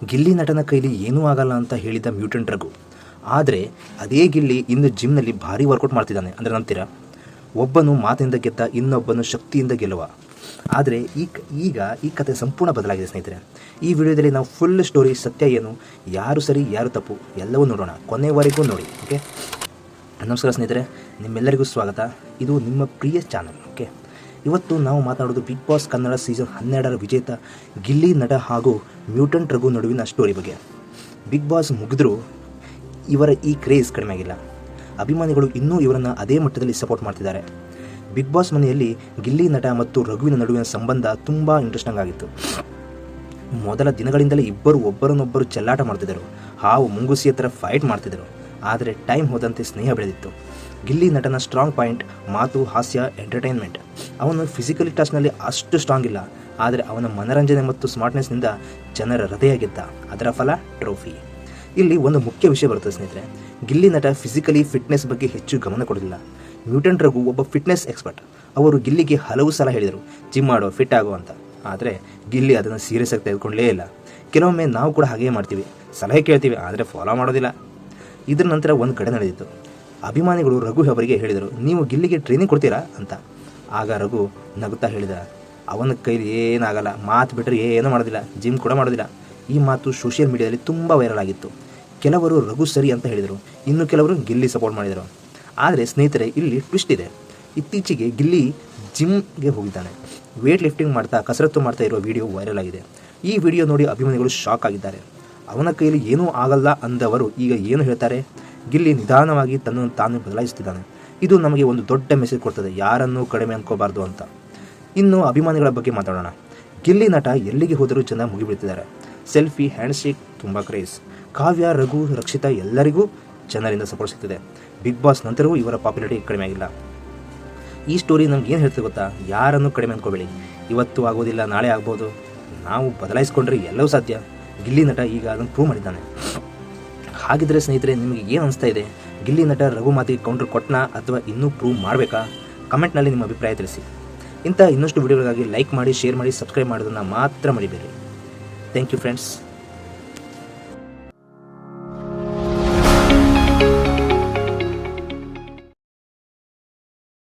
ಗಿಲ್ಲಿ ನಟನ ಕೈಲಿ ಏನೂ ಆಗಲ್ಲ ಅಂತ ಹೇಳಿದ ಮ್ಯೂಟೆಂಟ್ ರಘು. ಆದರೆ ಅದೇ ಗಿಲ್ಲಿ ಇಂದು ಜಿಮ್ನಲ್ಲಿ ಭಾರಿ ವರ್ಕೌಟ್ ಮಾಡ್ತಿದ್ದಾನೆ ಅಂದರೆ ನಂಬ್ತೀರಾ? ಒಬ್ಬನು ಮಾತಿನಿಂದ ಗೆದ್ದ, ಇನ್ನೊಬ್ಬನು ಶಕ್ತಿಯಿಂದ ಗೆಲ್ಲುವ. ಆದರೆ ಈಗ ಈ ಕತೆ ಸಂಪೂರ್ಣ ಬದಲಾಗಿದೆ ಸ್ನೇಹಿತರೆ. ಈ ವಿಡಿಯೋದಲ್ಲಿ ನಾವು ಫುಲ್ ಸ್ಟೋರಿ, ಸತ್ಯ ಏನು, ಯಾರು ಸರಿ ಯಾರು ತಪ್ಪು ಎಲ್ಲವೂ ನೋಡೋಣ. ಕೊನೆವರೆಗೂ ನೋಡಿ. ಓಕೆ, ನಮಸ್ಕಾರ ಸ್ನೇಹಿತರೆ, ನಿಮ್ಮೆಲ್ಲರಿಗೂ ಸ್ವಾಗತ. ಇದು ನಿಮ್ಮ ಪ್ರಿಯ ಚಾನಲ್. ಓಕೆ, ಇವತ್ತು ನಾವು ಮಾತನಾಡೋದು ಬಿಗ್ ಬಾಸ್ ಕನ್ನಡ ಸೀಸನ್ 12ರ ವಿಜೇತ ಗಿಲ್ಲಿ ನಟ ಹಾಗೂ ಮ್ಯೂಟೆಂಟ್ ರಘು ನಡುವಿನ ಸ್ಟೋರಿ ಬಗ್ಗೆ. ಬಿಗ್ ಬಾಸ್ ಮುಗಿದ್ರೂ ಇವರ ಈ ಕ್ರೇಜ್ ಕಡಿಮೆ ಆಗಿಲ್ಲ. ಅಭಿಮಾನಿಗಳು ಇನ್ನೂ ಇವರನ್ನು ಅದೇ ಮಟ್ಟದಲ್ಲಿ ಸಪೋರ್ಟ್ ಮಾಡ್ತಿದ್ದಾರೆ. ಬಿಗ್ ಬಾಸ್ ಮನೆಯಲ್ಲಿ ಗಿಲ್ಲಿ ನಟ ಮತ್ತು ರಘುವಿನ ನಡುವಿನ ಸಂಬಂಧ ತುಂಬ ಇಂಟ್ರೆಸ್ಟಿಂಗ್ ಆಗಿತ್ತು. ಮೊದಲ ದಿನಗಳಿಂದಲೇ ಇಬ್ಬರು ಒಬ್ಬರನ್ನೊಬ್ಬರು ಚೆಲ್ಲಾಟ ಮಾಡ್ತಿದ್ದರು, ಹಾವು ಮುಂಗುಸಿಯ ಥರ ಫೈಟ್ ಮಾಡ್ತಿದ್ದರು. ಆದರೆ ಟೈಮ್ ಹೋದಂತೆ ಸ್ನೇಹ ಬೆಳೆದಿತ್ತು. ಗಿಲ್ಲಿ ನಟನ ಸ್ಟ್ರಾಂಗ್ ಪಾಯಿಂಟ್ ಮಾತು, ಹಾಸ್ಯ, ಎಂಟರ್ಟೈನ್ಮೆಂಟ್. ಅವನು ಫಿಸಿಕಲಿ ಟಚ್ನಲ್ಲಿ ಅಷ್ಟು ಸ್ಟ್ರಾಂಗ್ ಇಲ್ಲ, ಆದರೆ ಅವನ ಮನರಂಜನೆ ಮತ್ತು ಸ್ಮಾರ್ಟ್ನೆಸ್ನಿಂದ ಜನರ ಹೃದಯ ಗೆದ್ದ. ಅದರ ಫಲ ಟ್ರೋಫಿ. ಇಲ್ಲಿ ಒಂದು ಮುಖ್ಯ ವಿಷಯ ಬರುತ್ತೆ ಸ್ನೇಹಿತರೆ. ಗಿಲ್ಲಿ ನಟ ಫಿಸಿಕಲಿ ಫಿಟ್ನೆಸ್ ಬಗ್ಗೆ ಹೆಚ್ಚು ಗಮನ ಕೊಡಲಿಲ್ಲ. ಮ್ಯೂಟೆಂಟ್ ರಘು ಒಬ್ಬ ಫಿಟ್ನೆಸ್ ಎಕ್ಸ್ಪರ್ಟ್. ಅವರು ಗಿಲ್ಲಿಗೆ ಹಲವು ಸಲ ಹೇಳಿದರು, ಜಿಮ್ ಮಾಡೋ, ಫಿಟ್ ಆಗೋ ಅಂತ. ಆದರೆ ಗಿಲ್ಲಿ ಅದನ್ನು ಸೀರಿಯಸ್ ಆಗಿ ತೆಗೆದುಕೊಳ್ಳಲೇ ಇಲ್ಲ. ಕೆಲವೊಮ್ಮೆ ನಾವು ಕೂಡ ಹಾಗೇ ಮಾಡ್ತೀವಿ, ಸಲಹೆ ಕೇಳ್ತೀವಿ, ಆದರೆ ಫಾಲೋ ಮಾಡೋದಿಲ್ಲ. ಇದರ ನಂತರ ಒಂದು ಕಡೆ ನಡೆದಿತ್ತು. ಅಭಿಮಾನಿಗಳು ರಘು ಅವರಿಗೆ ಹೇಳಿದರು, ನೀವು ಗಿಲ್ಲಿಗೆ ಟ್ರೈನಿಂಗ್ ಕೊಡ್ತೀರಾ ಅಂತ. ಆಗ ರಘು ನಗುತ್ತಾ ಹೇಳಿದ, ಅವನ ಕೈಲಿ ಏನಾಗಲ್ಲ, ಮಾತು ಬಿಟ್ಟರೆ ಏನೂ ಮಾಡೋದಿಲ್ಲ, ಜಿಮ್ ಕೂಡ ಮಾಡೋದಿಲ್ಲ. ಈ ಮಾತು ಸೋಷಿಯಲ್ ಮೀಡಿಯಾದಲ್ಲಿ ತುಂಬ ವೈರಲ್ ಆಗಿತ್ತು. ಕೆಲವರು ರಘು ಸರಿ ಅಂತ ಹೇಳಿದರು, ಇನ್ನು ಕೆಲವರು ಗಿಲ್ಲಿ ಸಪೋರ್ಟ್ ಮಾಡಿದರು. ಆದರೆ ಸ್ನೇಹಿತರೆ, ಇಲ್ಲಿ ಟ್ವಿಸ್ಟ್ ಇದೆ. ಇತ್ತೀಚೆಗೆ ಗಿಲ್ಲಿ ಜಿಮ್ಗೆ ಹೋಗಿದ್ದಾನೆ. ವೇಟ್ ಲಿಫ್ಟಿಂಗ್ ಮಾಡ್ತಾ, ಕಸರತ್ತು ಮಾಡ್ತಾ ಇರುವ ವಿಡಿಯೋ ವೈರಲ್ ಆಗಿದೆ. ಈ ವಿಡಿಯೋ ನೋಡಿ ಅಭಿಮಾನಿಗಳು ಶಾಕ್ ಆಗಿದ್ದಾರೆ. ಅವನ ಕೈಲಿ ಏನೂ ಆಗಲ್ಲ ಅಂದವರು ಈಗ ಏನು ಹೇಳ್ತಾರೆ? ಗಿಲ್ಲಿ ನಿಧಾನವಾಗಿ ತನ್ನನ್ನು ತಾನು ಬದಲಾಯಿಸುತ್ತಿದ್ದಾನೆ. ಇದು ನಮಗೆ ಒಂದು ದೊಡ್ಡ ಮೆಸೇಜ್ ಕೊಡ್ತದೆ, ಯಾರನ್ನೂ ಕಡಿಮೆ ಅನ್ಕೋಬಾರ್ದು ಅಂತ. ಇನ್ನು ಅಭಿಮಾನಿಗಳ ಬಗ್ಗೆ ಮಾತಾಡೋಣ. ಗಿಲ್ಲಿ ನಟ ಎಲ್ಲಿಗೆ ಹೋದರೂ ಜನ ಮುಗಿಬೀಳ್ತಿದ್ದಾರೆ. ಸೆಲ್ಫಿ, ಹ್ಯಾಂಡ್ಶೇಕ್ ತುಂಬ ಕ್ರೇಜ್. ಕಾವ್ಯ, ರಘು, ರಕ್ಷಿತಾ ಎಲ್ಲರಿಗೂ ಜನರಿಂದ ಸಪೋರ್ಟ್ ಸಿಗ್ತಿದೆ. ಬಿಗ್ ಬಾಸ್ ನಂತರವೂ ಇವರ ಪಾಪ್ಯುಲಾರಿಟಿ ಕಡಿಮೆ ಆಗಿಲ್ಲ. ಈ ಸ್ಟೋರಿ ನಮ್ಗೆ ಏನು ಹೇಳ್ತದೆ ಗೊತ್ತಾ? ಯಾರನ್ನೂ ಕಡಿಮೆ ಅನ್ಕೋಬೇಡಿ. ಇವತ್ತು ಆಗೋದಿಲ್ಲ, ನಾಳೆ ಆಗ್ಬೋದು. ನಾವು ಬದಲಾಯಿಸ್ಕೊಂಡ್ರೆ ಎಲ್ಲವೂ ಸಾಧ್ಯ. ಗಿಲ್ಲಿ ನಟ ಈಗ ಅದನ್ನು ಪ್ರೂವ್ ಮಾಡಿದ್ದಾನೆ. ಹಾಗಿದ್ರೆ ಸ್ನೇಹಿತರೆ, ನಿಮಗೆ ಏನು ಅನಿಸ್ತಾ ಇದೆ? ಗಿಲ್ಲಿ ನಟ ರಘು ಮಾತಿಗೆ ಕೌಂಟರ್ ಕೊಟ್ಟನಾ ಅಥವಾ ಇನ್ನೂ ಪ್ರೂವ್ ಮಾಡಬೇಕಾ? ಕಮೆಂಟ್ನಲ್ಲಿ ನಿಮ್ಮ ಅಭಿಪ್ರಾಯ ತಿಳಿಸಿ. ಇಂಥ ಇನ್ನಷ್ಟು ವಿಡಿಯೋಗಳಿಗಾಗಿ ಲೈಕ್ ಮಾಡಿ, ಶೇರ್ ಮಾಡಿ, ಸಬ್ಸ್ಕ್ರೈಬ್ ಮಾಡೋದನ್ನು ಮಾತ್ರ ಮರಿಬೇಡಿ. Thank you friends.